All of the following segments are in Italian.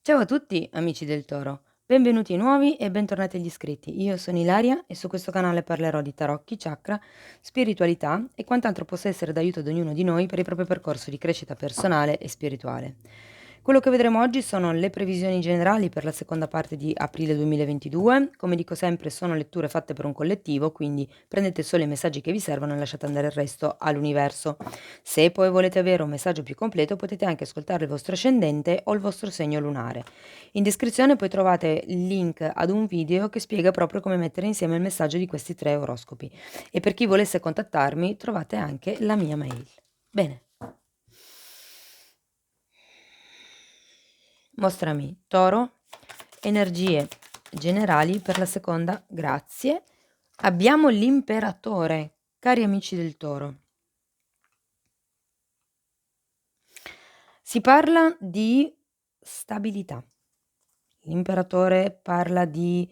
Ciao a tutti amici del Toro, benvenuti nuovi e bentornati agli iscritti. Io sono Ilaria e su questo canale parlerò di tarocchi, chakra, spiritualità e quant'altro possa essere d'aiuto ad ognuno di noi per il proprio percorso di crescita personale e spirituale. Quello che vedremo oggi sono le previsioni generali per la seconda parte di aprile 2022. Come dico sempre, sono letture fatte per un collettivo, quindi prendete solo i messaggi che vi servono e lasciate andare il resto all'universo. Se poi volete avere un messaggio più completo, potete anche ascoltare il vostro ascendente o il vostro segno lunare. In descrizione poi trovate il link ad un video che spiega proprio come mettere insieme il messaggio di questi 3 oroscopi. E per chi volesse contattarmi, trovate anche la mia mail. Bene. Mostrami, Toro, energie generali per la seconda, grazie. Abbiamo l'imperatore, cari amici del Toro. Si parla di stabilità. L'imperatore parla di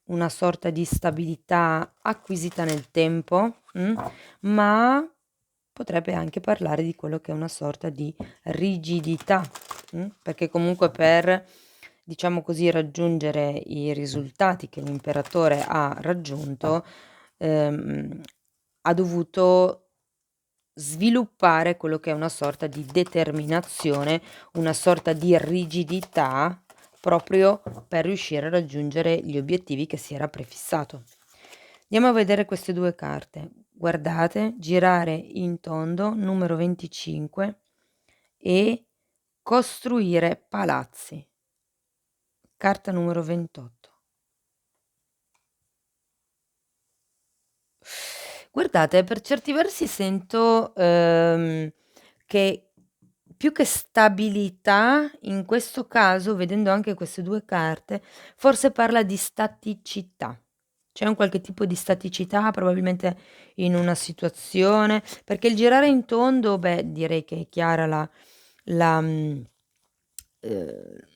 una sorta di stabilità acquisita nel tempo, ma potrebbe anche parlare di quello che è una sorta di rigidità, perché comunque per, diciamo così, raggiungere i risultati che l'imperatore ha raggiunto, ha dovuto sviluppare quello che è una sorta di determinazione, una sorta di rigidità proprio per riuscire a raggiungere gli obiettivi che si era prefissato. Andiamo a vedere queste 2 carte. Guardate, girare in tondo, numero 25 e costruire palazzi. Carta numero 28. Guardate, per certi versi sento, che più che stabilità, in questo caso, vedendo anche queste 2 carte, forse parla di staticità. C'è un qualche tipo di staticità probabilmente in una situazione, perché il girare in tondo, direi che è chiara la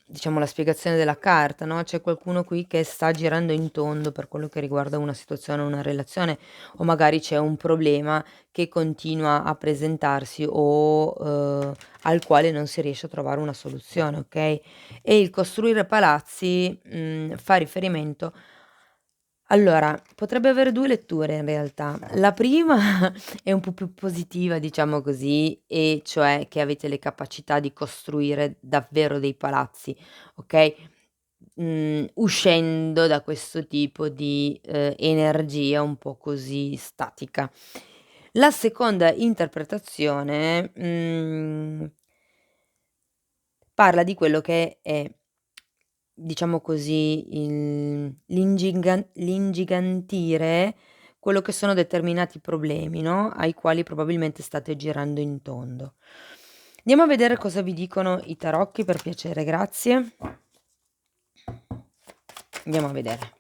diciamo la spiegazione della carta, no, c'è qualcuno qui che sta girando in tondo per quello che riguarda una situazione, una relazione, o magari c'è un problema che continua a presentarsi o, al quale non si riesce a trovare una soluzione, okay? E il costruire palazzi, fa riferimento allora, potrebbe avere 2 letture in realtà. La prima è un po' più positiva, diciamo così, e cioè che avete le capacità di costruire davvero dei palazzi, okay, uscendo da questo tipo di, energia un po' così statica. La seconda interpretazione, parla di quello che è, diciamo così, l'ingigantire quello che sono determinati problemi, no, ai quali probabilmente state girando in tondo. Andiamo a vedere cosa vi dicono i tarocchi, per piacere, grazie. Andiamo a vedere.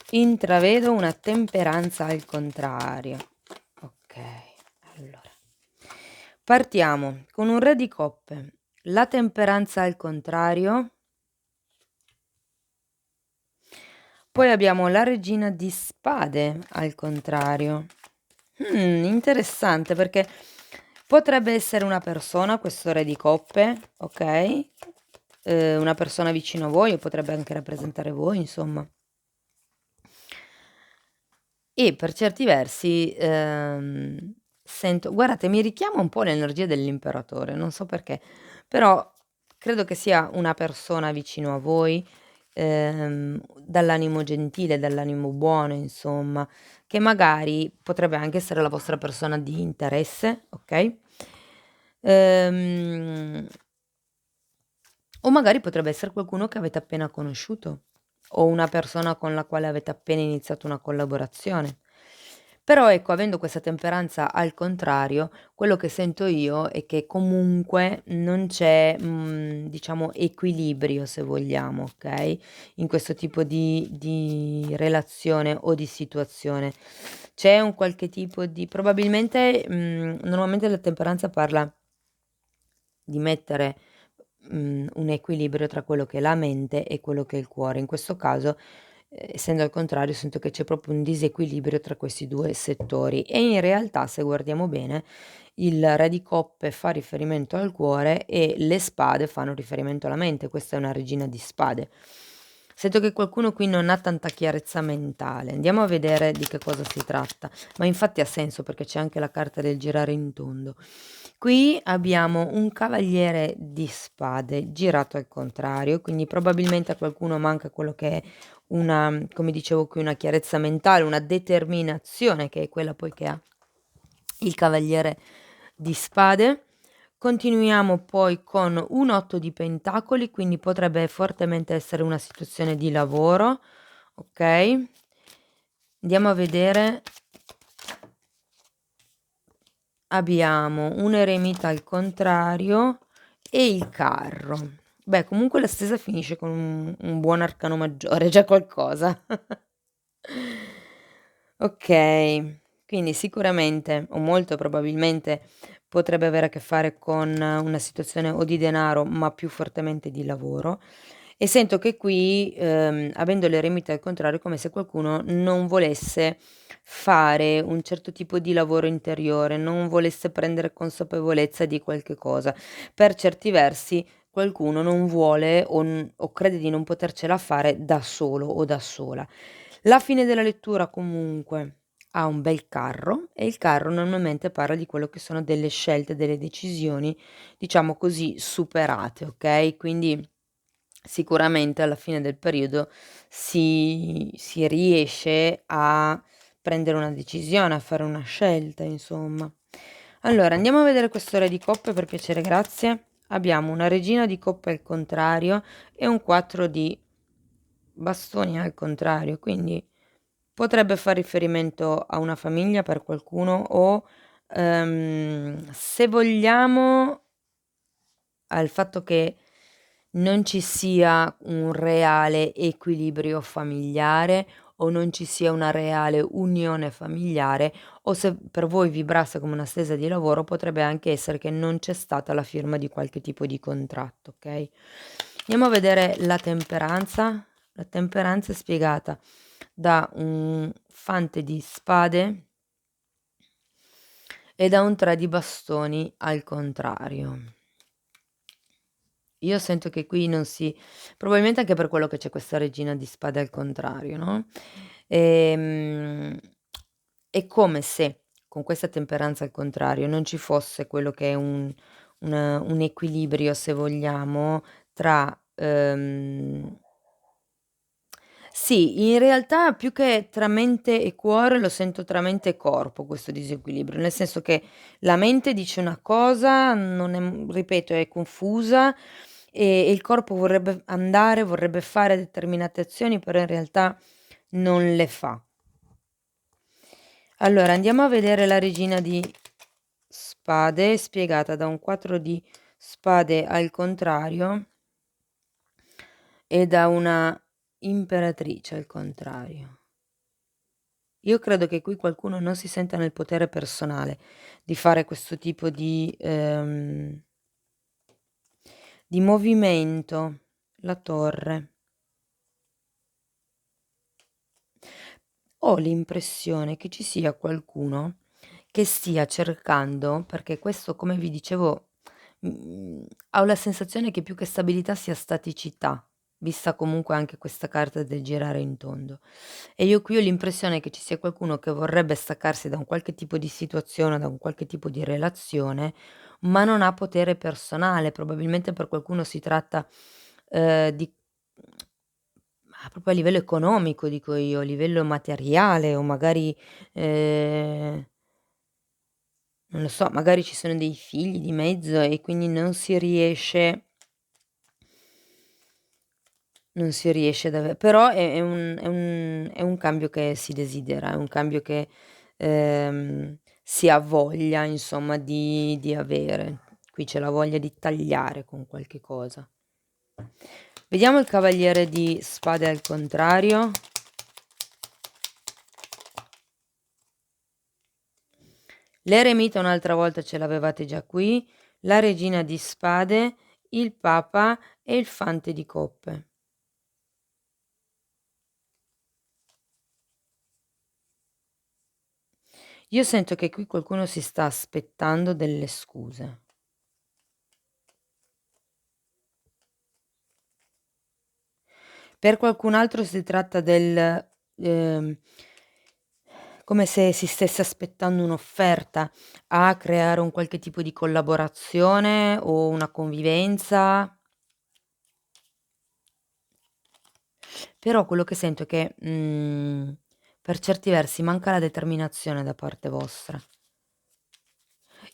Intravedo una temperanza al contrario. Okay, allora. Partiamo con un re di coppe, la temperanza al contrario, poi abbiamo la regina di spade al contrario. Interessante perché potrebbe essere una persona, questo re di coppe, okay, una persona vicino a voi o potrebbe anche rappresentare voi, insomma. E per certi versi, sento guardate, mi richiama un po' l'energia dell'imperatore, non so perché, però credo che sia una persona vicino a voi, dall'animo gentile, dall'animo buono insomma, che magari potrebbe anche essere la vostra persona di interesse, okay, ehm, o magari potrebbe essere qualcuno che avete appena conosciuto, o una persona con la quale avete appena iniziato una collaborazione. Però ecco, avendo questa temperanza al contrario, quello che sento io è che comunque non c'è, diciamo equilibrio se vogliamo, okay, in questo tipo di relazione o di situazione. C'è un qualche tipo di probabilmente, normalmente la temperanza parla di mettere, un equilibrio tra quello che è la mente e quello che è il cuore. In questo caso, essendo al contrario sento che c'è proprio un disequilibrio tra questi 2 settori e in realtà se guardiamo bene il re di coppe fa riferimento al cuore e le spade fanno riferimento alla mente, questa è una regina di spade. Sento che qualcuno qui non ha tanta chiarezza mentale. Andiamo a vedere di che cosa si tratta, ma infatti ha senso perché c'è anche la carta del girare in tondo. Qui abbiamo un cavaliere di spade girato al contrario, quindi probabilmente a qualcuno manca quello che è una, come dicevo qui, una chiarezza mentale, una determinazione che è quella poi che ha il cavaliere di spade. Continuiamo poi con un 8 di pentacoli, quindi potrebbe fortemente essere una situazione di lavoro, ok? Andiamo a vedere. Abbiamo un eremita al contrario e il carro. Beh, comunque la stesa finisce con un buon arcano maggiore, già qualcosa. Okay, quindi sicuramente o molto probabilmente potrebbe avere a che fare con una situazione o di denaro, ma più fortemente di lavoro. E sento che qui, avendo l'eremita al contrario, è come se qualcuno non volesse fare un certo tipo di lavoro interiore, non volesse prendere consapevolezza di qualche cosa. Per certi versi qualcuno non vuole o crede di non potercela fare da solo o da sola. La fine della lettura comunque ha un bel carro e il carro normalmente parla di quello che sono delle scelte, delle decisioni, diciamo così, superate, okay, quindi sicuramente alla fine del periodo si riesce a prendere una decisione, a fare una scelta insomma. Allora andiamo a vedere questo re di coppe per piacere, grazie. Abbiamo una regina di coppe al contrario e un 4 di bastoni al contrario, quindi potrebbe far riferimento a una famiglia per qualcuno o, se vogliamo, al fatto che non ci sia un reale equilibrio familiare o non ci sia una reale unione familiare o se per voi vibrasse come una stesa di lavoro, potrebbe anche essere che non c'è stata la firma di qualche tipo di contratto, okay? Andiamo a vedere la temperanza. La temperanza è spiegata da un fante di spade e da un 3 di bastoni al contrario. Io sento che qui non si probabilmente anche per quello che c'è questa regina di spade al contrario, no, ehm, è come se con questa temperanza al contrario non ci fosse quello che è un equilibrio, se vogliamo, tra, sì, in realtà più che tra mente e cuore lo sento tra mente e corpo questo disequilibrio, nel senso che la mente dice una cosa, non è ripeto, è confusa, e il corpo vorrebbe andare, vorrebbe fare determinate azioni, però in realtà non le fa. Allora andiamo a vedere la regina di spade, spiegata da un 4 di spade al contrario e da una imperatrice al contrario. Io credo che qui qualcuno non si senta nel potere personale di fare questo tipo di movimento. La torre. Ho l'impressione che ci sia qualcuno che stia cercando perché questo, come vi dicevo, ho la sensazione che più che stabilità sia staticità, vista comunque anche questa carta del girare in tondo. E io qui ho l'impressione che ci sia qualcuno che vorrebbe staccarsi da un qualche tipo di situazione, da un qualche tipo di relazione, ma non ha potere personale. Probabilmente per qualcuno si tratta, di ma proprio a livello economico dico io, a livello materiale o magari, ehm, non lo so, magari ci sono dei figli di mezzo e quindi non si riesce ad però è un cambio che si desidera, è un cambio che, si ha voglia insomma di avere. Qui c'è la voglia di tagliare con qualche cosa. Vediamo il cavaliere di spade al contrario. L'eremita un'altra volta ce l'avevate già qui, la regina di spade, il papa e il fante di coppe. Io sento che qui qualcuno si sta aspettando delle scuse. Per qualcun altro si tratta ehm, come se si stesse aspettando un'offerta a creare un qualche tipo di collaborazione o una convivenza, però quello che sento è che, per certi versi manca la determinazione da parte vostra.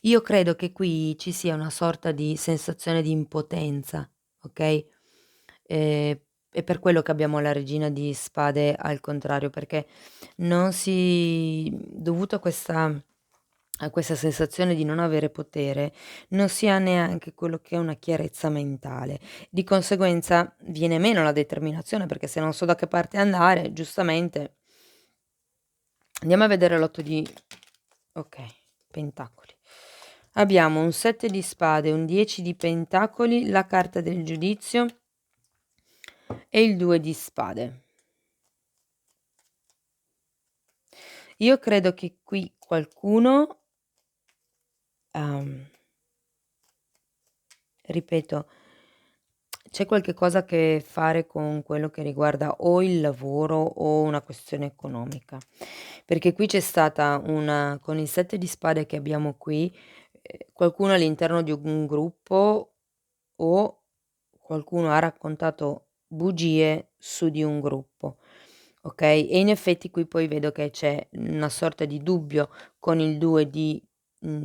Io credo che qui ci sia una sorta di sensazione di impotenza, okay, è per quello che abbiamo la regina di spade al contrario, perché non si dovuto a questa sensazione di non avere potere, non si ha neanche quello che è una chiarezza mentale. Di conseguenza viene meno la determinazione, perché se non so da che parte andare, giustamente andiamo a vedere l'otto di okay, pentacoli. Abbiamo un 7 di spade, un 10 di pentacoli, la carta del giudizio e il 2 di spade. Io credo che qui qualcuno, ripeto, c'è qualche cosa a che fare con quello che riguarda o il lavoro o una questione economica, perché qui c'è stata una con il 7 di spade che abbiamo qui, qualcuno all'interno di un gruppo o qualcuno ha raccontato bugie su di un gruppo, okay, e in effetti qui poi vedo che c'è una sorta di dubbio con il 2 di,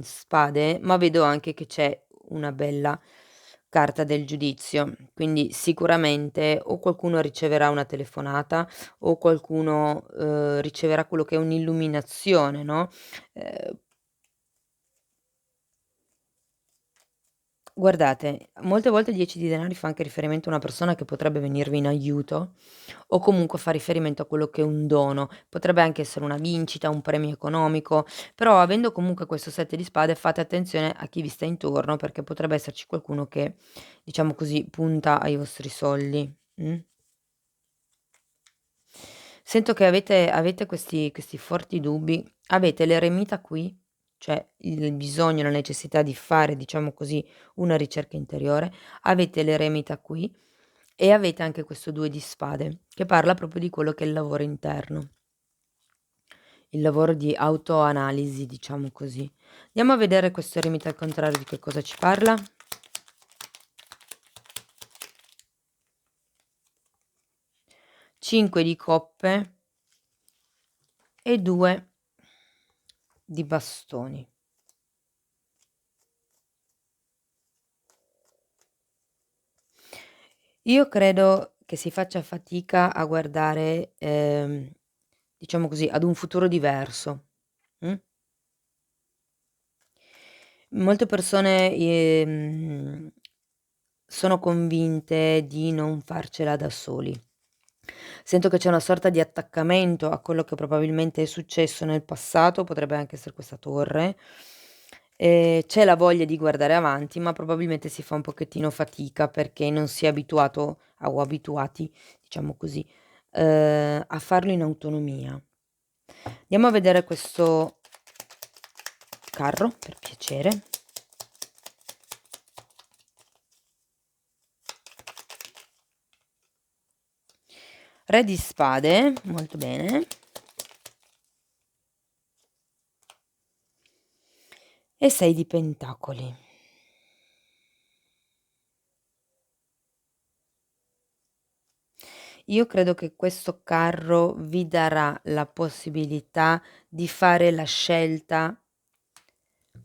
spade, ma vedo anche che c'è una bella carta del giudizio. Quindi sicuramente o qualcuno riceverà una telefonata o qualcuno, riceverà quello che è un'illuminazione, no, ehm Guardate, molte volte il 10 di denari fa anche riferimento a una persona che potrebbe venirvi in aiuto o comunque fa riferimento a quello che è un dono. Potrebbe anche essere una vincita, un premio economico, però avendo comunque questo 7 di spade fate attenzione a chi vi sta intorno perché potrebbe esserci qualcuno che, diciamo così, punta ai vostri soldi. Sento che avete questi forti dubbi, avete l'eremita qui, cioè il bisogno, la necessità di fare, diciamo così, una ricerca interiore, avete l'eremita qui e avete anche questo 2 di spade, che parla proprio di quello che è il lavoro interno, il lavoro di autoanalisi, diciamo così. Andiamo a vedere questo eremita al contrario di che cosa ci parla. 5 di coppe e 2 di bastoni. Io credo che si faccia fatica a guardare, diciamo così, ad un futuro diverso, mh? Molte persone, sono convinte di non farcela da soli. Sento che c'è una sorta di attaccamento a quello che probabilmente è successo nel passato, potrebbe anche essere questa torre, c'è la voglia di guardare avanti, ma probabilmente si fa un pochettino fatica perché non si è abituato a o abituati, diciamo così, a farlo in autonomia. Andiamo a vedere questo carro, per piacere. Re di spade, molto bene, e 6 di pentacoli. Io credo che questo carro vi darà la possibilità di fare la scelta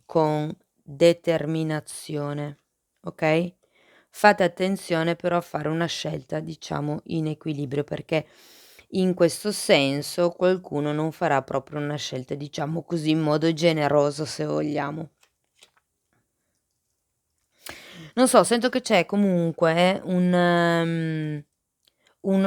con determinazione, okay, fate attenzione però a fare una scelta, diciamo, in equilibrio, perché in questo senso qualcuno non farà proprio una scelta, diciamo così, in modo generoso, se vogliamo. Non so, sento che c'è comunque un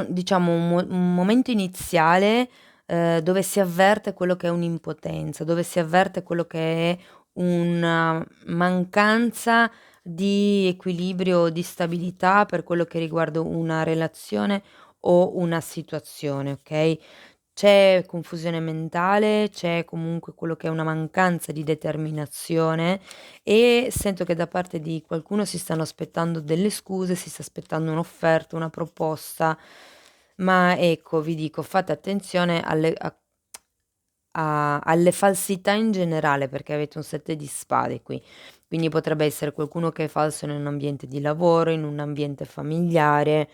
diciamo un momento iniziale, dove si avverte quello che è un'impotenza, dove si avverte quello che è una mancanza di equilibrio, di stabilità per quello che riguarda una relazione o una situazione, okay, c'è confusione mentale, c'è comunque quello che è una mancanza di determinazione e sento che da parte di qualcuno si stanno aspettando delle scuse, si sta aspettando un'offerta, una proposta, ma ecco, vi dico, fate attenzione alle falsità in generale, perché avete un 7 di spade qui. Quindi potrebbe essere qualcuno che è falso in un ambiente di lavoro, in un ambiente familiare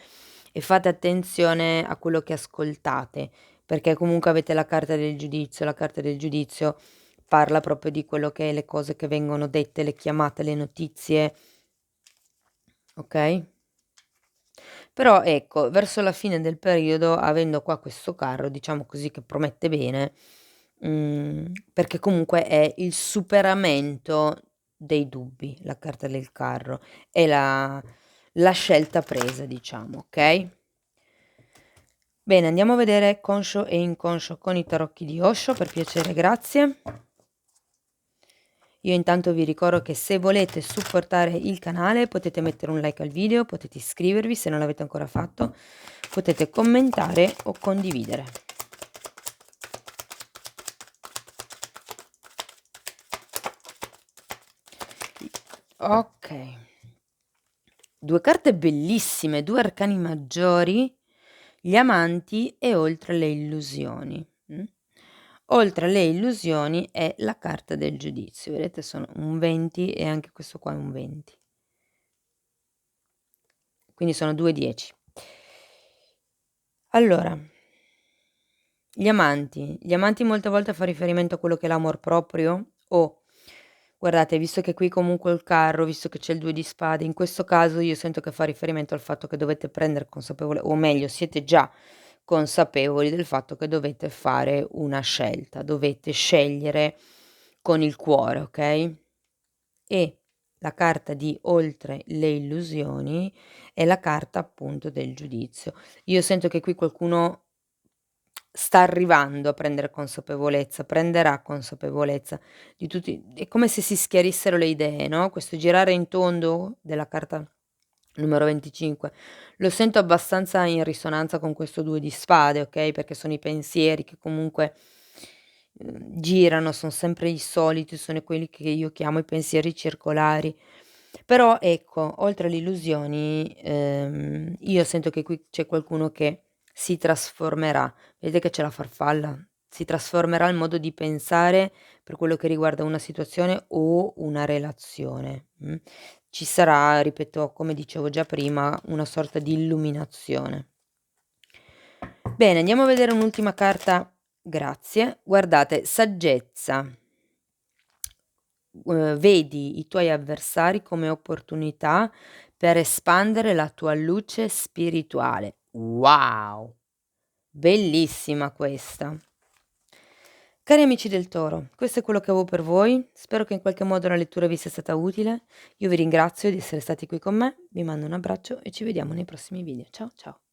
e fate attenzione a quello che ascoltate, perché comunque avete la carta del giudizio. La carta del giudizio parla proprio di quello che è le cose che vengono dette, le chiamate, le notizie, ok? Però ecco, verso la fine del periodo, avendo qua questo carro, diciamo così, che promette bene, perché comunque è il superamento dei dubbi, la carta del carro, è la scelta presa, diciamo, ok? Bene, andiamo a vedere conscio e inconscio con i tarocchi di Osho, per piacere, grazie. Io intanto vi ricordo che se volete supportare il canale potete mettere un like al video, potete iscrivervi se non l'avete ancora fatto, potete commentare o condividere. Ok, due carte bellissime, due arcani maggiori, gli amanti e oltre le illusioni. Oltre alle illusioni è la carta del giudizio, vedete sono un 20 e anche questo qua è un 20. Quindi sono 2 10. Allora, gli amanti molte volte fa riferimento a quello che è l'amor proprio o guardate, visto che qui comunque il carro, visto che c'è il 2 di spade, in questo caso io sento che fa riferimento al fatto che dovete prendere o meglio, siete già consapevoli del fatto che dovete fare una scelta, dovete scegliere con il cuore, ok? E la carta di oltre le illusioni è la carta appunto del giudizio. Io sento che qui qualcuno sta arrivando a prendere consapevolezza, prenderà consapevolezza di tutti, è come se si schiarissero le idee, no, questo girare in tondo della carta numero 25 lo sento abbastanza in risonanza con questo 2 di spade, okay, perché sono i pensieri che comunque, girano, son sempre i soliti, sono quelli che io chiamo i pensieri circolari. Però ecco, oltre alle illusioni, io sento che qui c'è qualcuno che si trasformerà. Vedete che c'è la farfalla? Si trasformerà il modo di pensare per quello che riguarda una situazione o una relazione, Ci sarà, ripeto, come dicevo già prima, una sorta di illuminazione. Bene, andiamo a vedere un'ultima carta, grazie. Guardate, saggezza. Vedi i tuoi avversari come opportunità per espandere la tua luce spirituale. Wow! Bellissima questa. Cari amici del Toro, questo è quello che avevo per voi. Spero che in qualche modo la lettura vi sia stata utile. Io vi ringrazio di essere stati qui con me, vi mando un abbraccio e ci vediamo nei prossimi video. Ciao ciao.